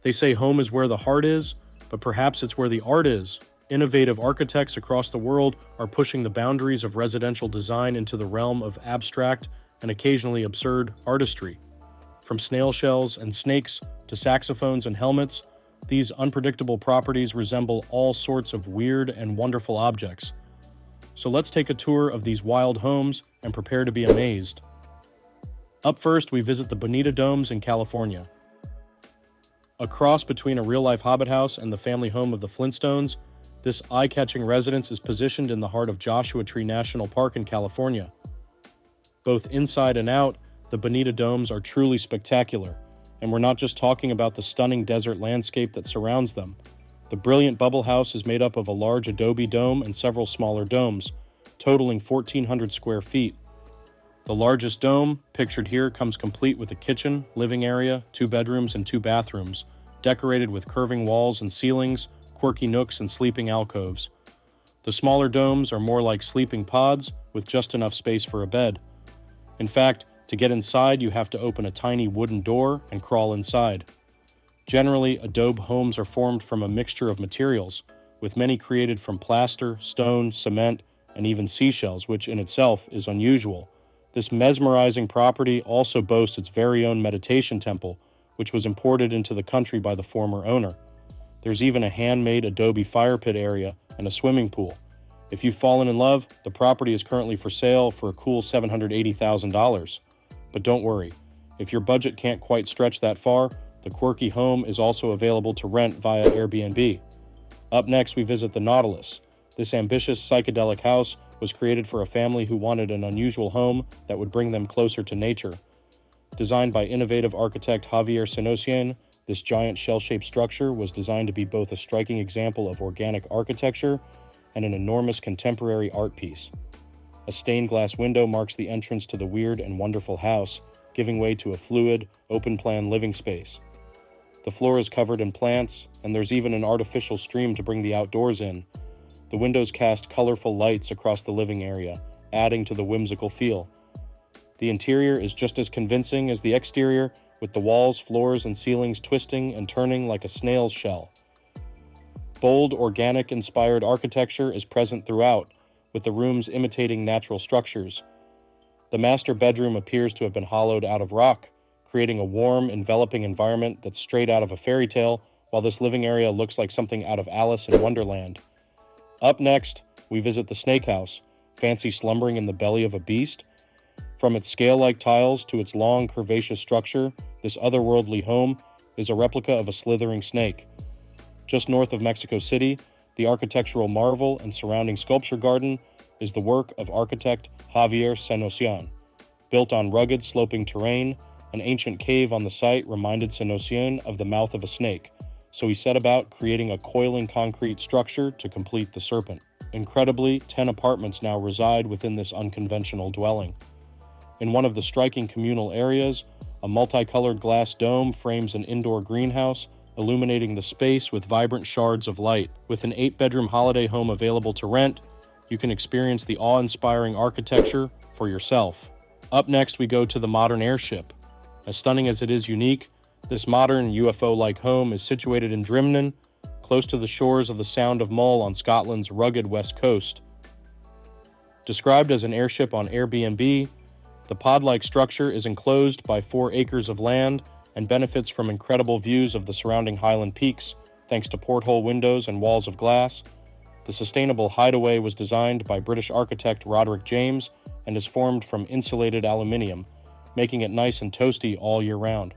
They say home is where the heart is, but perhaps it's where the art is. Innovative architects across the world are pushing the boundaries of residential design into the realm of abstract and occasionally absurd artistry. From snail shells and snakes to saxophones and helmets, these unpredictable properties resemble all sorts of weird and wonderful objects. So let's take a tour of these wild homes and prepare to be amazed. Up first, we visit the Bonita Domes in California. A cross between a real-life hobbit house and the family home of the Flintstones, this eye-catching residence is positioned in the heart of Joshua Tree National Park in California. Both inside and out, the Bonita Domes are truly spectacular, and we're not just talking about the stunning desert landscape that surrounds them. The brilliant bubble house is made up of a large adobe dome and several smaller domes, totaling 1,400 square feet. The largest dome, pictured here, comes complete with a kitchen, living area, 2 bedrooms, and 2 bathrooms, decorated with curving walls and ceilings, quirky nooks, and sleeping alcoves. The smaller domes are more like sleeping pods, with just enough space for a bed. In fact, to get inside, you have to open a tiny wooden door and crawl inside. Generally, adobe homes are formed from a mixture of materials, with many created from plaster, stone, cement, and even seashells, which in itself is unusual. This mesmerizing property also boasts its very own meditation temple, which was imported into the country by the former owner. There's even a handmade adobe fire pit area and a swimming pool. If you've fallen in love, the property is currently for sale for a cool $780,000. But don't worry, if your budget can't quite stretch that far, the quirky home is also available to rent via Airbnb. Up next, we visit the Nautilus. This ambitious psychedelic house was created for a family who wanted an unusual home that would bring them closer to nature. Designed by innovative architect Javier Senosian, this giant shell-shaped structure was designed to be both a striking example of organic architecture and an enormous contemporary art piece. A stained glass window marks the entrance to the weird and wonderful house, giving way to a fluid, open-plan living space. The floor is covered in plants, and there's even an artificial stream to bring the outdoors in. The windows cast colorful lights across the living area, adding to the whimsical feel. The interior is just as convincing as the exterior, with the walls, floors, and ceilings twisting and turning like a snail's shell. Bold, organic-inspired architecture is present throughout, with the rooms imitating natural structures. The master bedroom appears to have been hollowed out of rock, creating a warm, enveloping environment that's straight out of a fairy tale, while this living area looks like something out of Alice in Wonderland. Up next, we visit the snake house, fancy slumbering in the belly of a beast. From its scale-like tiles to its long, curvaceous structure, this otherworldly home is a replica of a slithering snake. Just north of Mexico City, the architectural marvel and surrounding sculpture garden is the work of architect Javier Senosian. Built on rugged, sloping terrain, an ancient cave on the site reminded Senosian of the mouth of a snake, so he set about creating a coiling concrete structure to complete the serpent. Incredibly, 10 apartments now reside within this unconventional dwelling. In one of the striking communal areas, a multicolored glass dome frames an indoor greenhouse, illuminating the space with vibrant shards of light. With an 8-bedroom holiday home available to rent, you can experience the awe-inspiring architecture for yourself. Up next, we go to the modern Airship. As stunning as it is unique, this modern UFO-like home is situated in Drimnin, close to the shores of the Sound of Mull on Scotland's rugged west coast. Described as an airship on Airbnb, the pod-like structure is enclosed by 4 acres of land and benefits from incredible views of the surrounding Highland peaks, thanks to porthole windows and walls of glass. The sustainable hideaway was designed by British architect Roderick James and is formed from insulated aluminium, making it nice and toasty all year round.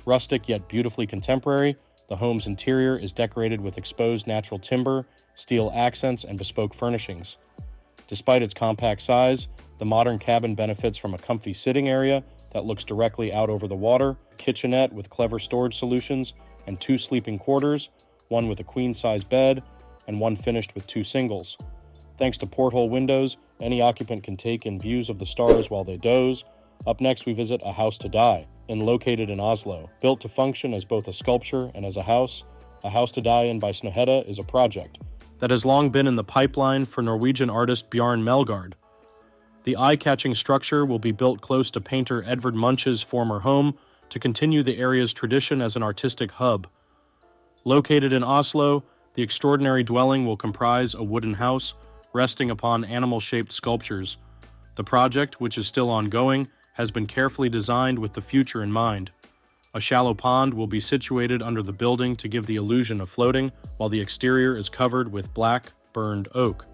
Rustic yet beautifully contemporary, the home's interior is decorated with exposed natural timber, steel accents, and bespoke furnishings. Despite its compact size, the modern cabin benefits from a comfy sitting area that looks directly out over the water, a kitchenette with clever storage solutions, and 2 sleeping quarters, one with a queen-size bed, and one finished with 2 singles. Thanks to porthole windows, any occupant can take in views of the stars while they doze. Up next, we visit a house to die, located in Oslo. Built to function as both a sculpture and as a house to die in by Snøhetta is a project that has long been in the pipeline for Norwegian artist Bjarne Melgaard. The eye-catching structure will be built close to painter Edvard Munch's former home to continue the area's tradition as an artistic hub. Located in Oslo, the extraordinary dwelling will comprise a wooden house resting upon animal-shaped sculptures. The project, which is still ongoing, has been carefully designed with the future in mind. A shallow pond will be situated under the building to give the illusion of floating, while the exterior is covered with black, burned oak.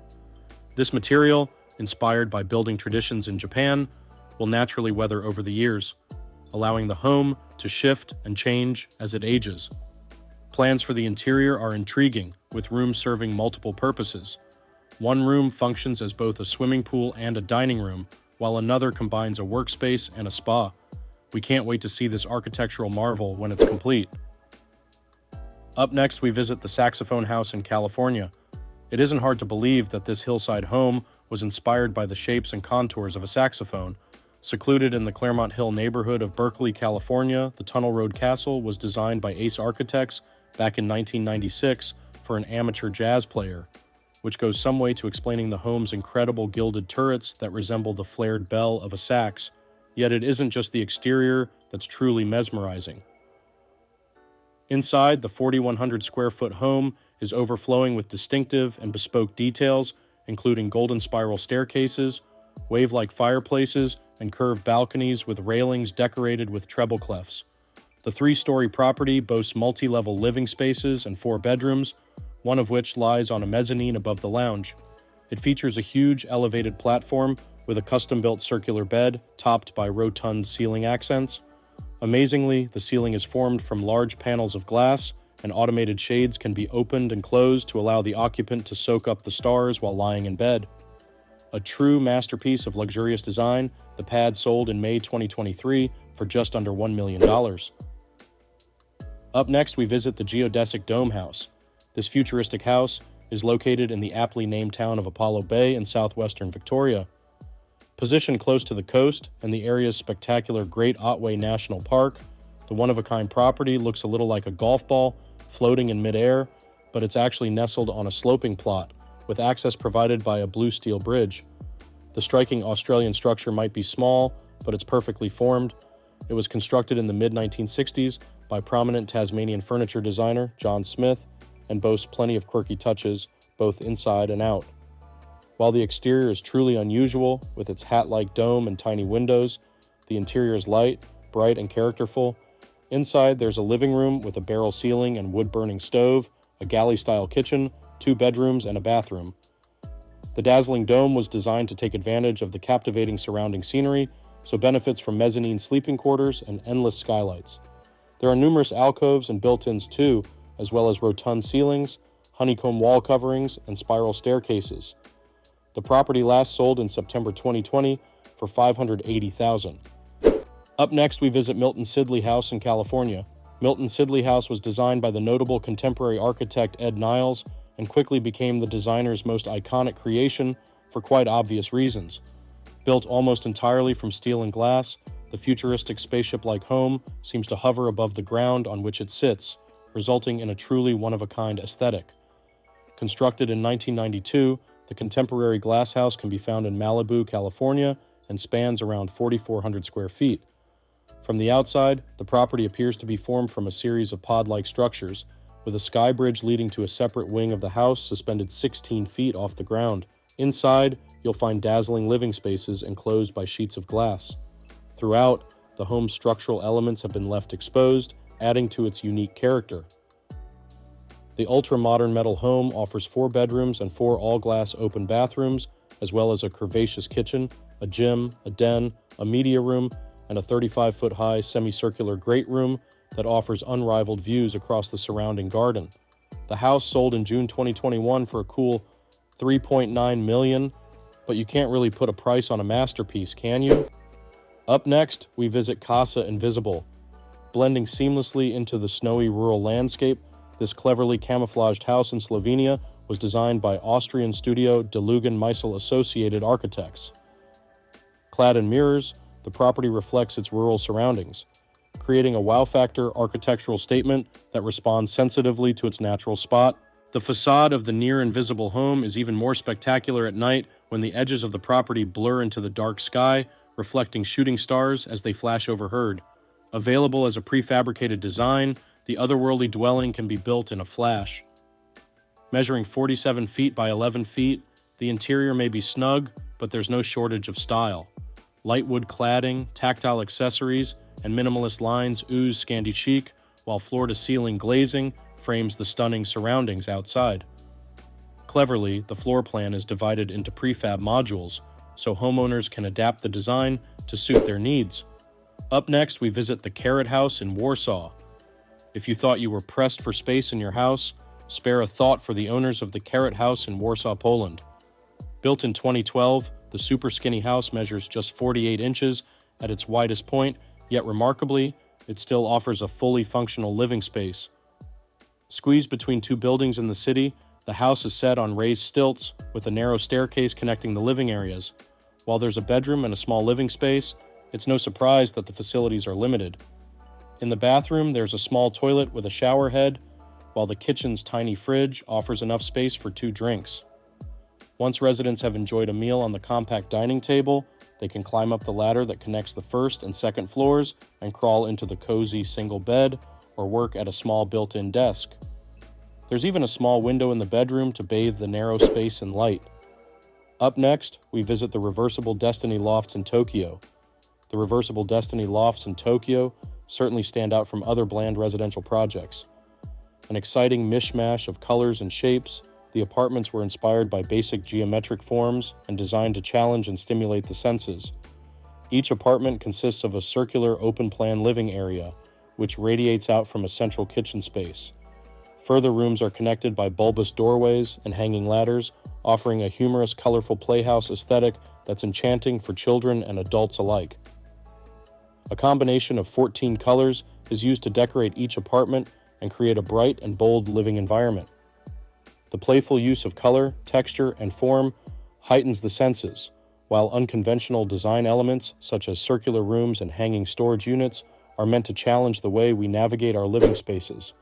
This material, inspired by building traditions in Japan, will naturally weather over the years, allowing the home to shift and change as it ages. Plans for the interior are intriguing, with rooms serving multiple purposes. One room functions as both a swimming pool and a dining room, while another combines a workspace and a spa. We can't wait to see this architectural marvel when it's complete. Up next, we visit the Saxophone House in California. It isn't hard to believe that this hillside home was inspired by the shapes and contours of a saxophone. Secluded in the Claremont Hill neighborhood of Berkeley, California, the Tunnel Road Castle was designed by Ace Architects back in 1996 for an amateur jazz player, which goes some way to explaining the home's incredible gilded turrets that resemble the flared bell of a sax. Yet it isn't just the exterior that's truly mesmerizing. Inside, the 4,100 square foot home is overflowing with distinctive and bespoke details, including golden spiral staircases, wave-like fireplaces, and curved balconies with railings decorated with treble clefs. The 3-story property boasts multi-level living spaces and 4 bedrooms, one of which lies on a mezzanine above the lounge. It features a huge elevated platform with a custom-built circular bed topped by rotund ceiling accents. Amazingly, the ceiling is formed from large panels of glass, and automated shades can be opened and closed to allow the occupant to soak up the stars while lying in bed. A true masterpiece of luxurious design, the pad sold in May 2023 for just under $1 million. Up next, we visit the geodesic Dome House. This futuristic house is located in the aptly named town of Apollo Bay in southwestern Victoria. Positioned close to the coast and the area's spectacular Great Otway National Park, the one-of-a-kind property looks a little like a golf ball floating in midair, but it's actually nestled on a sloping plot, with access provided by a blue steel bridge. The striking Australian structure might be small, but it's perfectly formed. It was constructed in the mid-1960s by prominent Tasmanian furniture designer John Smith and boasts plenty of quirky touches, both inside and out. While the exterior is truly unusual, with its hat-like dome and tiny windows, the interior is light, bright, and characterful. Inside, there's a living room with a barrel ceiling and wood-burning stove, a galley-style kitchen, 2 bedrooms, and a bathroom. The dazzling dome was designed to take advantage of the captivating surrounding scenery, so benefits from mezzanine sleeping quarters and endless skylights. There are numerous alcoves and built-ins too, as well as rotund ceilings, honeycomb wall coverings, and spiral staircases. The property last sold in September 2020 for $580,000. Up next, we visit Milton Sidley House in California. Milton Sidley House was designed by the notable contemporary architect Ed Niles and quickly became the designer's most iconic creation for quite obvious reasons. Built almost entirely from steel and glass, the futuristic spaceship-like home seems to hover above the ground on which it sits, resulting in a truly one-of-a-kind aesthetic. Constructed in 1992, the contemporary glass house can be found in Malibu, California, and spans around 4,400 square feet. From the outside, the property appears to be formed from a series of pod-like structures, with a sky bridge leading to a separate wing of the house suspended 16 feet off the ground. Inside, you'll find dazzling living spaces enclosed by sheets of glass. Throughout, the home's structural elements have been left exposed, adding to its unique character. The ultra-modern metal home offers 4 bedrooms and 4 all-glass open bathrooms, as well as a curvaceous kitchen, a gym, a den, a media room, and a 35-foot-high semicircular great room that offers unrivaled views across the surrounding garden. The house sold in June 2021 for a cool $3.9 million, but you can't really put a price on a masterpiece, can you? Up next, we visit Casa Invisible. Blending seamlessly into the snowy rural landscape, this cleverly camouflaged house in Slovenia was designed by Austrian studio De Lugan Meisel Associated Architects. Clad in mirrors, the property reflects its rural surroundings, creating a wow-factor architectural statement that responds sensitively to its natural spot. The facade of the near-invisible home is even more spectacular at night when the edges of the property blur into the dark sky, reflecting shooting stars as they flash overhead. Available as a prefabricated design, the otherworldly dwelling can be built in a flash. Measuring 47 feet by 11 feet, the interior may be snug, but there's no shortage of style. Light wood cladding, tactile accessories, and minimalist lines ooze Scandi chic, while floor-to-ceiling glazing frames the stunning surroundings outside. Cleverly, the floor plan is divided into prefab modules, so homeowners can adapt the design to suit their needs. Up next, we visit the Carrot House in Warsaw. If you thought you were pressed for space in your house, spare a thought for the owners of the Carrot House in Warsaw, Poland. Built in 2012, the super skinny house measures just 48 inches at its widest point, yet remarkably, it still offers a fully functional living space. Squeezed between two buildings in the city, the house is set on raised stilts with a narrow staircase connecting the living areas. While there's a bedroom and a small living space, it's no surprise that the facilities are limited. In the bathroom, there's a small toilet with a shower head, while the kitchen's tiny fridge offers enough space for 2 drinks. Once residents have enjoyed a meal on the compact dining table, they can climb up the ladder that connects the first and second floors and crawl into the cozy single bed or work at a small built-in desk. There's even a small window in the bedroom to bathe the narrow space in light. Up next, we visit the reversible Destiny lofts in Tokyo. The reversible Destiny lofts in Tokyo certainly stand out from other bland residential projects. An exciting mishmash of colors and shapes, the apartments were inspired by basic geometric forms and designed to challenge and stimulate the senses. Each apartment consists of a circular open-plan living area, which radiates out from a central kitchen space. Further rooms are connected by bulbous doorways and hanging ladders, offering a humorous, colorful playhouse aesthetic that's enchanting for children and adults alike. A combination of 14 colors is used to decorate each apartment and create a bright and bold living environment. The playful use of color, texture, and form heightens the senses, while unconventional design elements such as circular rooms and hanging storage units are meant to challenge the way we navigate our living spaces.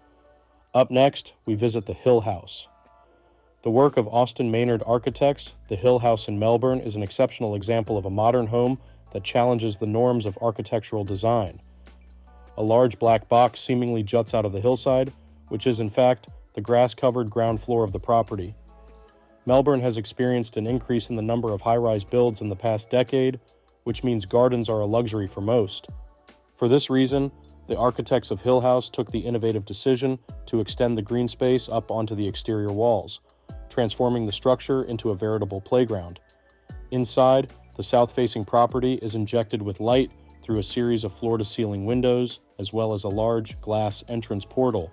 Up next, we visit the Hill House. The work of Austin Maynard architects, the Hill House in Melbourne is an exceptional example of a modern home that challenges the norms of architectural design. A large black box seemingly juts out of the hillside, which is in fact the grass-covered ground floor of the property. Melbourne has experienced an increase in the number of high-rise builds in the past decade, which means gardens are a luxury for most. For this reason, the architects of Hill House took the innovative decision to extend the green space up onto the exterior walls, transforming the structure into a veritable playground. Inside, the south-facing property is injected with light through a series of floor-to-ceiling windows, as well as a large glass entrance portal.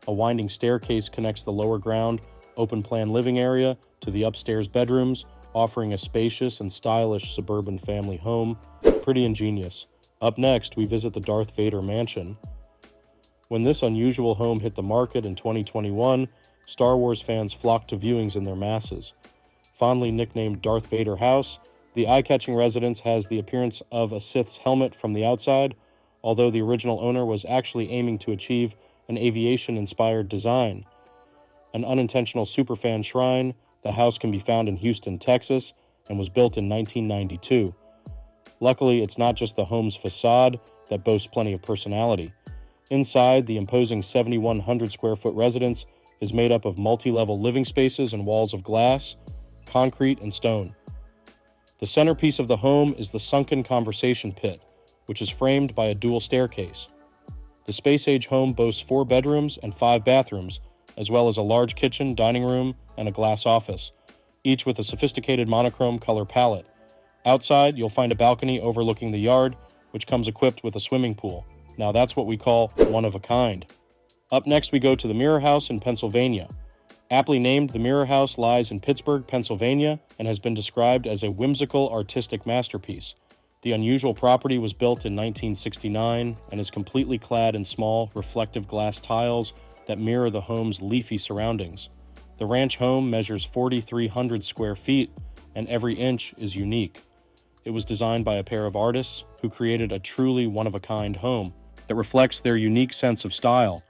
A winding staircase connects the lower ground, open-plan living area to the upstairs bedrooms, offering a spacious and stylish suburban family home. Pretty ingenious. Up next, we visit the Darth Vader mansion. When this unusual home hit the market in 2021, Star Wars fans flocked to viewings in their masses. Fondly nicknamed Darth Vader House, the eye-catching residence has the appearance of a Sith's helmet from the outside, although the original owner was actually aiming to achieve an aviation-inspired design. An unintentional superfan shrine, the house can be found in Houston, Texas, and was built in 1992. Luckily, it's not just the home's facade that boasts plenty of personality. Inside, the imposing 7,100 square foot residence is made up of multi-level living spaces and walls of glass, concrete, and stone. The centerpiece of the home is the sunken conversation pit, which is framed by a dual staircase. The space-age home boasts 4 bedrooms and 5 bathrooms, as well as a large kitchen, dining room, and a glass office, each with a sophisticated monochrome color palette. Outside, you'll find a balcony overlooking the yard, which comes equipped with a swimming pool. Now that's what we call one of a kind. Up next, we go to the Mirror House in Pennsylvania. Aptly named, the Mirror House lies in Pittsburgh, Pennsylvania, and has been described as a whimsical artistic masterpiece. The unusual property was built in 1969 and is completely clad in small, reflective glass tiles that mirror the home's leafy surroundings. The ranch home measures 4,300 square feet, and every inch is unique. It was designed by a pair of artists who created a truly one-of-a-kind home that reflects their unique sense of style.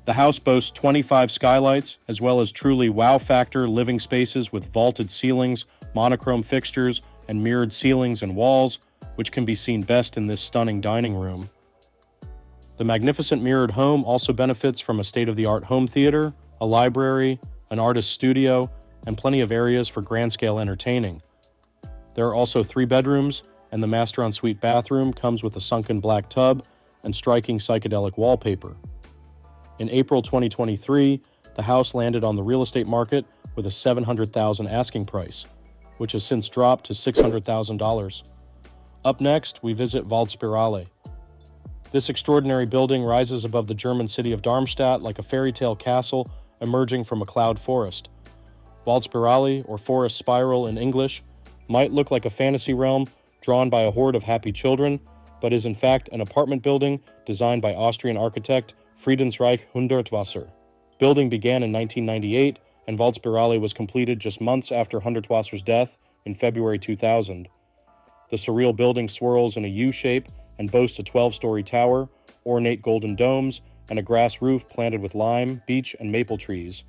The house boasts 25 skylights, as well as truly wow-factor living spaces with vaulted ceilings, monochrome fixtures, and mirrored ceilings and walls, which can be seen best in this stunning dining room. The magnificent mirrored home also benefits from a state-of-the-art home theater, a library, an artist's studio, and plenty of areas for grand-scale entertaining. There are also 3 bedrooms, and the master ensuite bathroom comes with a sunken black tub and striking psychedelic wallpaper. In April 2023, the house landed on the real estate market with a $700,000 asking price, which has since dropped to $600,000. Up next, we visit Spirale. This extraordinary building rises above the German city of Darmstadt like a fairy tale castle emerging from a cloud forest. Spirale, or Forest Spiral in English, might look like a fantasy realm drawn by a horde of happy children, but is in fact an apartment building designed by Austrian architect Friedensreich Hundertwasser. Building began in 1998, and Spirale was completed just months after Hundertwasser's death in February 2000. The surreal building swirls in a U shape and boasts a 12-story tower, ornate golden domes, and a grass roof planted with lime, beech, and maple trees.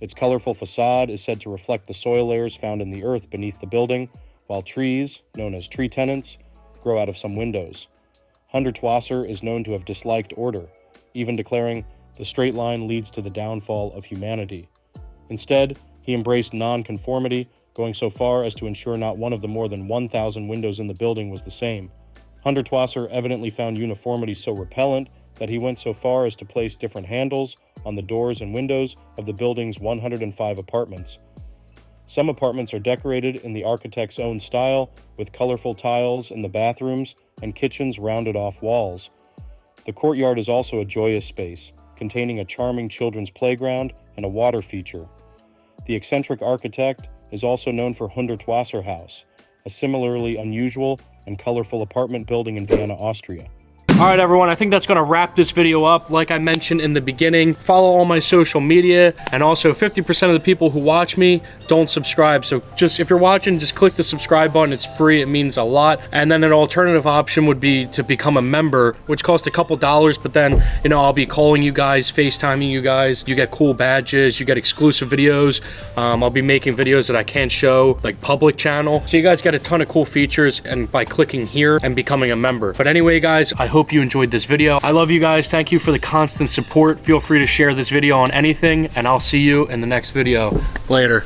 Its colorful facade is said to reflect the soil layers found in the earth beneath the building, while trees, known as tree tenants, grow out of some windows. Hundertwasser is known to have disliked order, even declaring, "The straight line leads to the downfall of humanity." Instead, he embraced non-conformity, going so far as to ensure not one of the more than 1,000 windows in the building was the same. Hundertwasser evidently found uniformity so repellent that he went so far as to place different handles on the doors and windows of the building's 105 apartments. Some apartments are decorated in the architect's own style, with colorful tiles in the bathrooms and kitchen's rounded-off walls. The courtyard is also a joyous space, containing a charming children's playground and a water feature. The eccentric architect is also known for Hundertwasser House, a similarly unusual and colorful apartment building in Vienna, Austria. All right, everyone, I think that's going to wrap this video up. Like I mentioned in the beginning, follow all my social media, and also 50% of the people who watch me don't subscribe. So just, if you're watching, just click the subscribe button. It's free. It means a lot. And then an alternative option would be to become a member, which costs a couple dollars, but then, you know, I'll be calling you guys, FaceTiming you guys. You get cool badges, you get exclusive videos. I'll be making videos that I can't show, like public channel. So you guys get a ton of cool features and by clicking here and becoming a member. But anyway, guys, I hope you enjoyed this video. I love you guys. Thank you for the constant support. Feel free to share this video on anything, and I'll see you in the next video. Later.